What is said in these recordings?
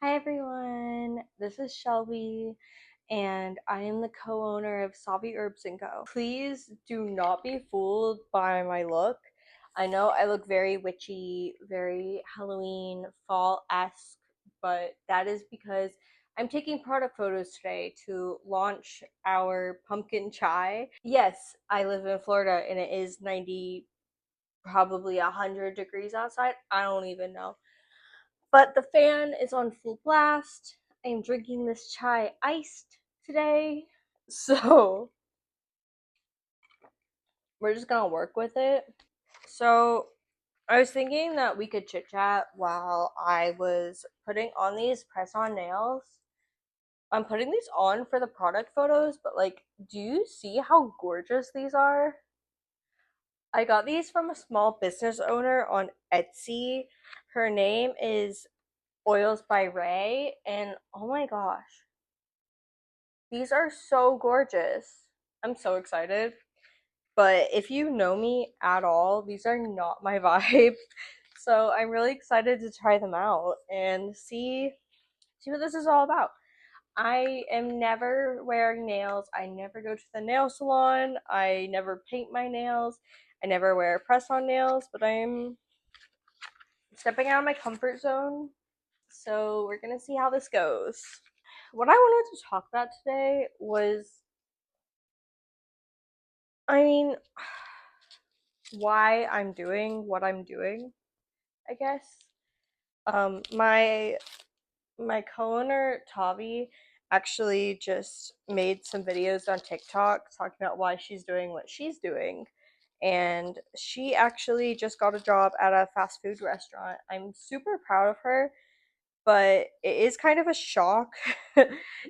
Hi everyone, this is Shelby, and I am the co-owner of Savi Herbs & Co. Please do not be fooled by my look. I know I look very witchy, very Halloween, fall-esque, but that is because I'm taking product photos today to launch our pumpkin chai. Yes, I live in Florida and it is 90, probably 100 degrees outside. I don't even know. But the fan is on full blast. I am drinking this chai iced today. So we're just gonna work with it. So I was thinking that we could chit chat while I was putting on these press on nails. I'm putting these on for the product photos, but like, do you see how gorgeous these are? I got these from a small business owner on Etsy. Her name is Oils by Ray, and oh my gosh, these are so gorgeous. I'm so excited. But if you know me at all, these are not my vibe. So I'm really excited to try them out and see what this is all about. I am never wearing nails. I never go to the nail salon. I never paint my nails. I never wear press on nails, but I'm stepping out of my comfort zone. So we're going to see how this goes. What I wanted to talk about today was, I mean, why I'm doing what I'm doing, I guess. My co-owner Tavi actually just made some videos on TikTok talking about why she's doing what she's doing. And she actually just got a job at a fast food restaurant. I'm super proud of her, but it is kind of a shock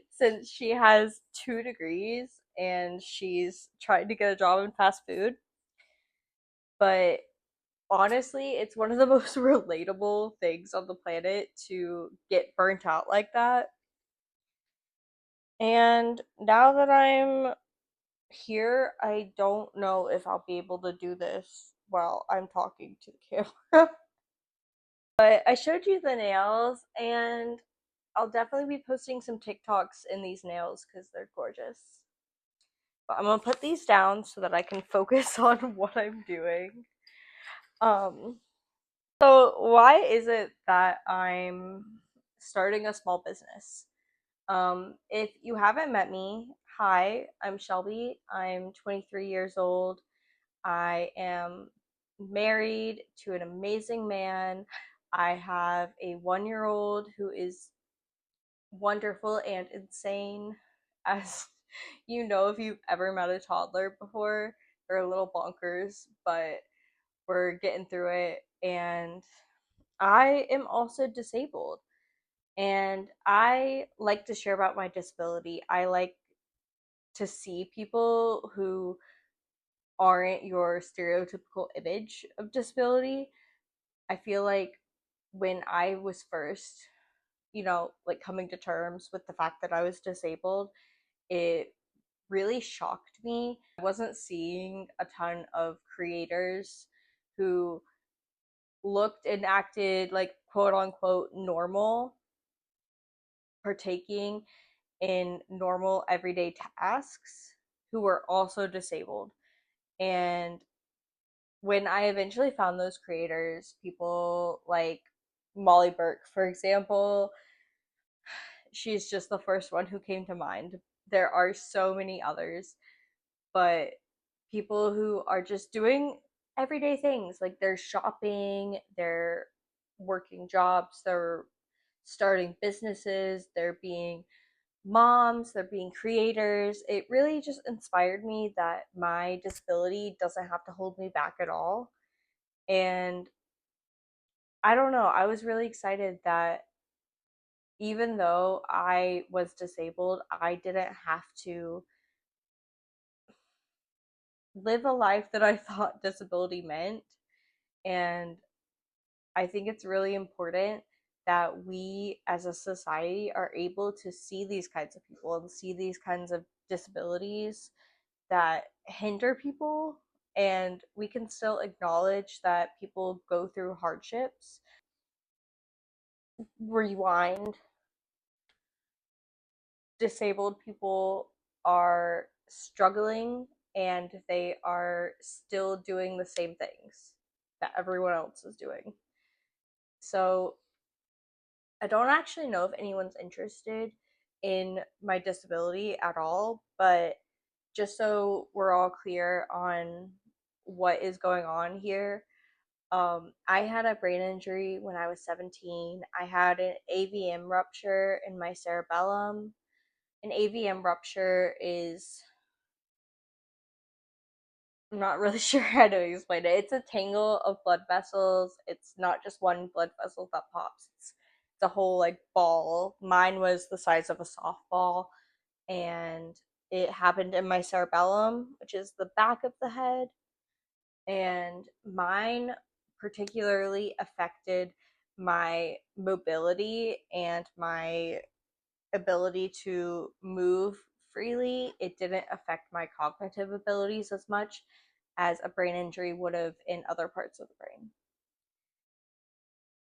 since she has 2 degrees and she's trying to get a job in fast food. But honestly, it's one of the most relatable things on the planet to get burnt out like that. And now that I'm here, I don't know if I'll be able to do this while I'm talking to the camera. But I showed you the nails, and I'll definitely be posting some TikToks in these nails because they're gorgeous. But I'm gonna put these down so that I can focus on what I'm doing. Um, so why is it that I'm starting a small business? If you haven't met me, hi, I'm Shelby. I'm 23 years old. I am married to an amazing man. I have a 1 year old who is wonderful and insane. As you know, if you've ever met a toddler before, they're a little bonkers, but we're getting through it. And I am also disabled. And I like to share about my disability. I like to see people who aren't your stereotypical image of disability. I feel like when I was first, like coming to terms with the fact that I was disabled, it really shocked me. I wasn't seeing a ton of creators who looked and acted like quote unquote normal, partaking in normal everyday tasks, who were also disabled. And when I eventually found those creators, people like Molly Burke, for example, she's just the first one who came to mind. There are so many others, but people who are just doing everyday things, like they're shopping, they're working jobs, they're starting businesses, they're being moms, they're being creators. It really just inspired me that my disability doesn't have to hold me back at all. And I don't know, I was really excited that even though I was disabled, I didn't have to live a life that I thought disability meant. And I think it's really important that we as a society are able to see these kinds of people and see these kinds of disabilities that hinder people, and we can still acknowledge that people go through hardships. Rewind. disabled people are struggling and they are still doing the same things that everyone else is doing. So I don't actually know if anyone's interested in my disability at all, but just so we're all clear on what is going on here, I had a brain injury when I was 17. I had an AVM rupture in my cerebellum. An AVM rupture is, I'm not really sure how to explain it. It's a tangle of blood vessels. It's not just one blood vessel that pops. It's a whole like ball. Mine was the size of a softball, and it happened in my cerebellum, which is the back of the head. And mine particularly affected my mobility and my ability to move freely. It didn't affect my cognitive abilities as much as a brain injury would have in other parts of the brain.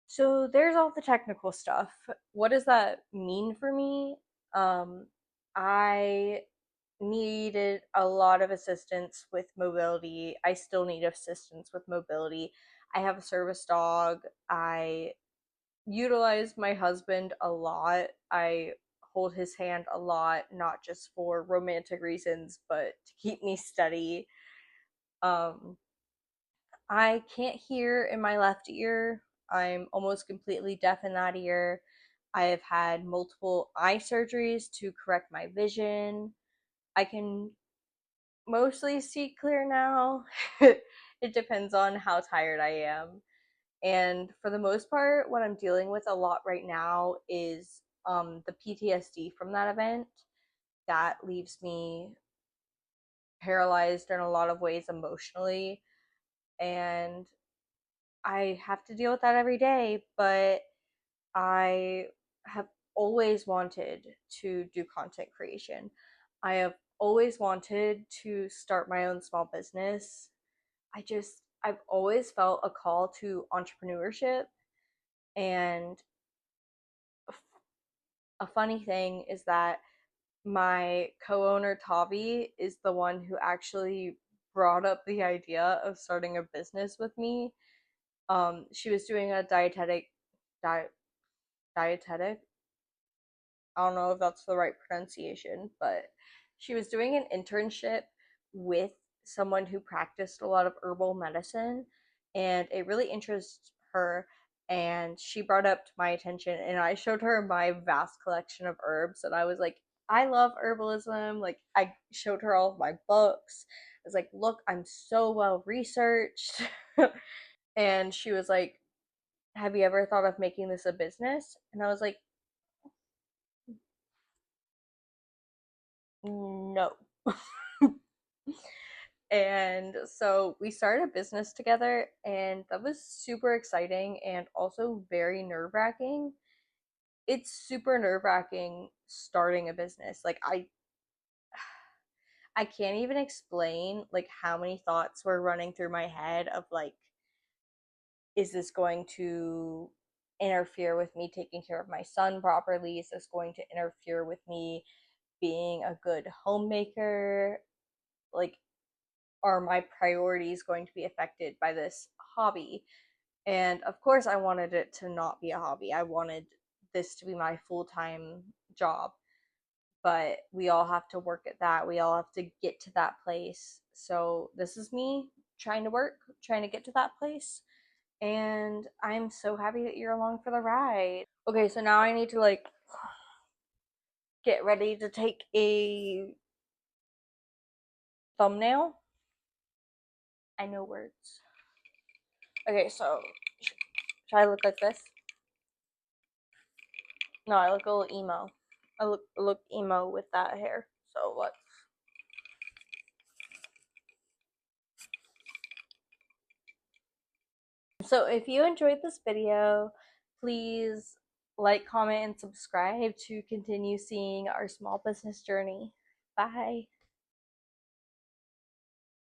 So there's all the technical stuff. What does that mean for me? I needed a lot of assistance with mobility. I still need assistance with mobility. I have a service dog. I utilize my husband a lot. I hold his hand a lot, not just for romantic reasons, but to keep me steady. Um, I can't hear in my left ear. I'm almost completely deaf in that ear. I have had multiple eye surgeries to correct my vision. I can mostly see clear now. It depends on how tired I am. And for the most part, what I'm dealing with a lot right now is the PTSD from that event that leaves me paralyzed in a lot of ways emotionally. And I have to deal with that every day, but I have always wanted to do content creation. I have always wanted to start my own small business. I've always felt a call to entrepreneurship. And a funny thing is that my co-owner Tavi is the one who actually brought up the idea of starting a business with me. She was doing a di- dietetic. I don't know if that's the right pronunciation, but she was doing an internship with someone who practiced a lot of herbal medicine, and it really interested her. And she brought up to my attention, and I showed her my vast collection of herbs, and I was like, I love herbalism. Like, I showed her all of my books. I was like, look, I'm so well researched. And she was like, have you ever thought of making this a business? And I was like, no. And so we started a business together, and that was super exciting and also very nerve wracking. It's super nerve wracking starting a business. Like, I can't even explain like how many thoughts were running through my head of like, is this going to interfere with me taking care of my son properly? Is this going to interfere with me being a good homemaker? Like, are my priorities going to be affected by this hobby? And of course, I wanted it to not be a hobby. I wanted this to be my full time job. But we all have to work at that. We all have to get to that place. So this is me trying to work, trying to get to that place. And I'm so happy that you're along for the ride. Okay, so now I need to like get ready to take a thumbnail. I know words. Okay, so should I look like this? No, I look a little emo. I look emo with that hair. So what? So if you enjoyed this video, please like, comment, and subscribe to continue seeing our small business journey. Bye.